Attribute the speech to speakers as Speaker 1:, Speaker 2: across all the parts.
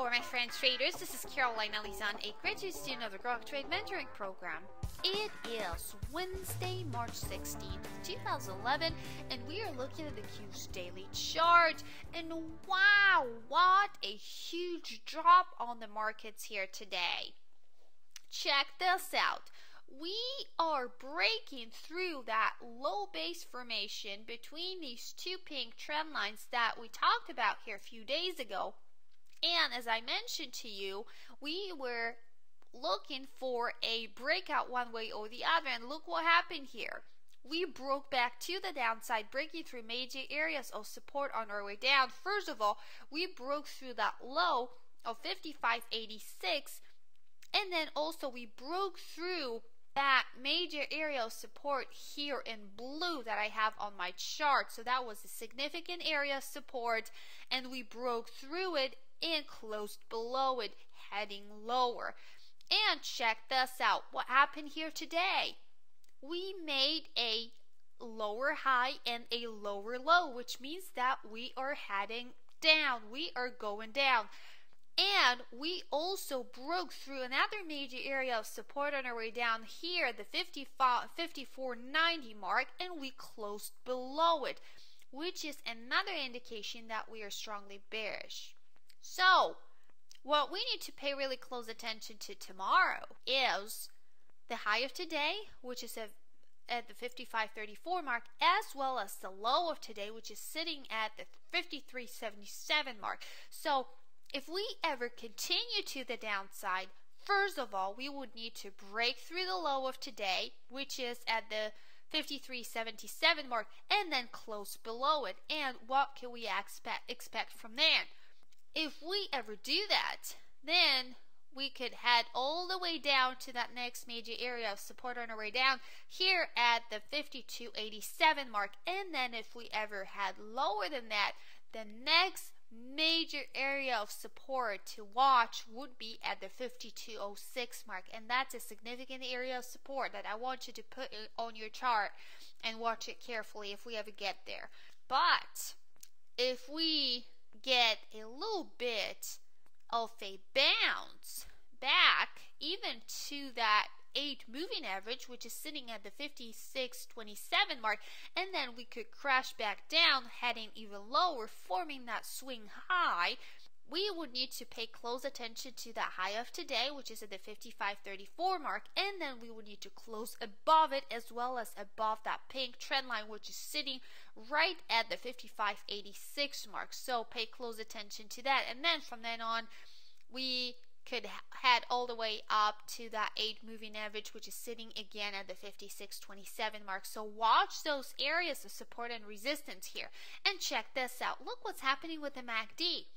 Speaker 1: for my friends traders. This is Caroline Alizan, a graduate student of the Grok Trade Mentoring Program. It is Wednesday, March 16th, 2011, and we are looking at the Q's daily chart. And wow, what a huge drop on the markets here today. Check this out. We are breaking through that low base formation between these two pink trend lines that we talked about here a few days ago. And as I mentioned to you, we were looking for a breakout one way or the other, and look what happened here. We broke back to the downside, breaking through major areas of support on our way down. First of all, we broke through that low of 55.86, and then also we broke through that major area of support here in blue that I have on my chart. So that was a significant area of support, and we broke through it and closed below it, heading lower. And check this out. What happened here today? We made a lower high and a lower low, which means that we are heading down. We are going down. And we also broke through another major area of support on our way down here, the 54.90 mark, and we closed below it, which is another indication that we are strongly bearish. So, what we need to pay really close attention to tomorrow is the high of today, which is at the 55.34 mark, as well as the low of today, which is sitting at the 53.77 mark. So, if we ever continue to the downside, first of all, we would need to break through the low of today, which is at the 53.77 mark, and then close below it. And what can we expect from there? If we ever do that, then we could head all the way down to that next major area of support on our way down here at the 52.87 mark. And then if we ever head lower than that, the next major area of support to watch would be at the 52.06 mark, and that's a significant area of support that I want you to put on your chart and watch it carefully if we ever get there. But if we get a little bit of a bounce back even to that 8 moving average, which is sitting at the 56.27 mark, and then we could crash back down, heading even lower, forming that swing high, we would need to pay close attention to that high of today, which is at the 55.34 mark, and then we would need to close above it, as well as above that pink trend line, which is sitting right at the 55.86 mark. So pay close attention to that, and then from then on we could head all the way up to that 8 moving average, which is sitting again at the 56.27 mark. So watch those areas of support and resistance here, and check this out. Look what's happening with the MACD.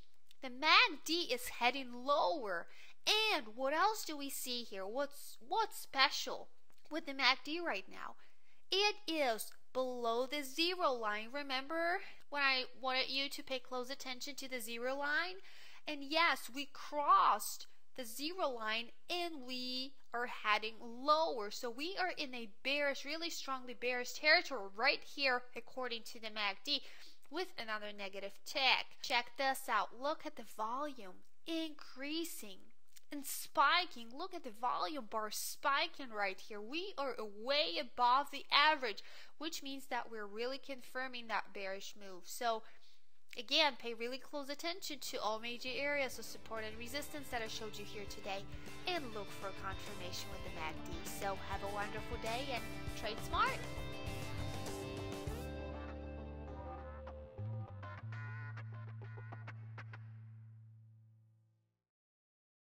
Speaker 1: The MACD is heading lower, and what else do we see here? What's special with the MACD right now? It is below the zero line. Remember when I wanted you to pay close attention to the zero line? And yes, we crossed the zero line and we are heading lower. So we are in a bearish, really strongly bearish territory right here according to the MACD, with another negative tick. Check this out. Look at the volume increasing and spiking. Look at the volume bar spiking right here. We are way above the average, which means that we're really confirming that bearish move. So again, pay really close attention to all major areas of support and resistance that I showed you here today, and look for confirmation with the MACD. So have a wonderful day and trade smart.